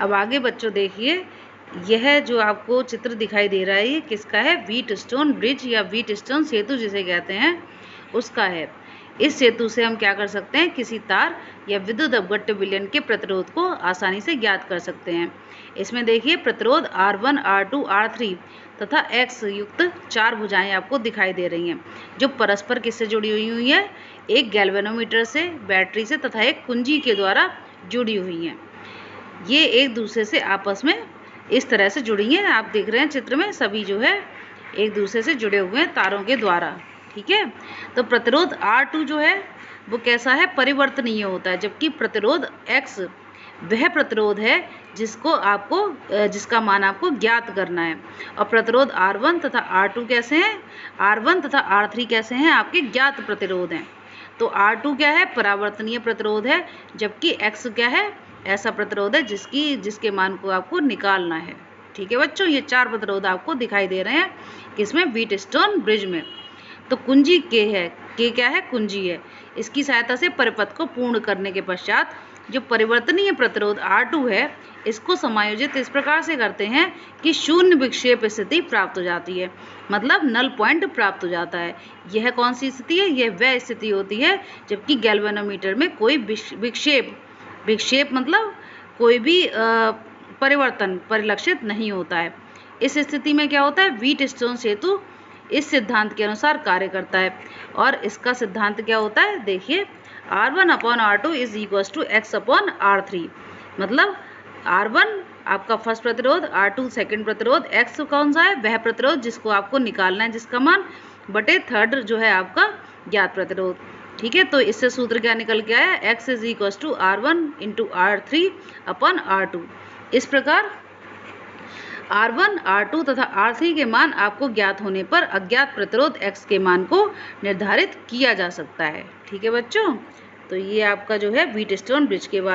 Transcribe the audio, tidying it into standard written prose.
अब आगे बच्चों देखिए, यह जो आपको चित्र दिखाई दे रहा है ये किसका है? व्हीटस्टोन ब्रिज या व्हीटस्टोन सेतु जिसे कहते हैं उसका है। इस सेतु से हम क्या कर सकते हैं? किसी तार या विद्युत अपघट्य विलयन के प्रतिरोध को आसानी से ज्ञात कर सकते हैं। इसमें देखिए प्रतिरोध R1, R2, R3 तथा X युक्त 4 भुजाएं आपको दिखाई दे रही हैं, जो परस्पर किससे जुड़ी हुई है? एक गैल्वेनोमीटर से, बैटरी से तथा एक कुंजी के द्वारा जुड़ी हुई हैं। ये एक दूसरे से आपस में इस तरह से जुड़ी हैं। आप देख रहे हैं चित्र में, सभी जो है एक दूसरे से जुड़े हुए हैं तारों के द्वारा। ठीक है, तो प्रतिरोध R2 जो है वो कैसा है? परिवर्तनीय होता है, जबकि प्रतिरोध X वह प्रतिरोध है जिसका मान आपको ज्ञात करना है। और प्रतिरोध R1 तथा R2 कैसे हैं? R1 तथा R3 कैसे हैं? आपके ज्ञात प्रतिरोध हैं। तो R2 क्या है? परावर्तनीय प्रतिरोध है, जबकि X क्या है? ऐसा प्रतिरोध है जिसके मान को आपको निकालना है। ठीक है बच्चों, ये 4 प्रतिरोध आपको दिखाई दे रहे हैं किसमें? व्हीटस्टोन ब्रिज में। तो कुंजी के है, के क्या है? कुंजी है। इसकी सहायता से परिपथ को पूर्ण करने के पश्चात जो परिवर्तनीय प्रतिरोध R2 है, इसको समायोजित इस प्रकार से करते हैं कि शून्य विक्षेप स्थिति प्राप्त हो जाती है, मतलब नल पॉइंट प्राप्त हो जाता है। यह कौन सी स्थिति है? यह वह स्थिति होती है जबकि गैल्वेनोमीटर में कोई विक्षेप मतलब कोई भी परिवर्तन परिलक्षित नहीं होता है। इस स्थिति में क्या होता है? व्हीटस्टोन सेतु इस सिद्धांत के अनुसार कार्य करता है। और इसका सिद्धांत क्या होता है? देखिए, R1/R2 is equal to X/R3, मतलब R1 आपका फर्स्ट प्रतिरोध, R2 सेकंड प्रतिरोध, X कौन सा है? वह प्रतिरोध जिसको आपको निकालना है, जिसका मान बटे थर्ड जो है आपका ज्ञात प्रतिरोध। ठीक है, तो इससे सूत्र क्या निकल के आया? X is equal to R1 into R3/R2। इस प्रकार R1, R2 तथा R3 के मान आपको ज्ञात होने पर अज्ञात प्रतिरोध X के मान को निर्धारित किया जा सकता है। ठीक है बच्चों, तो ये आपका जो है व्हीटस्टोन ब्रिज के बारे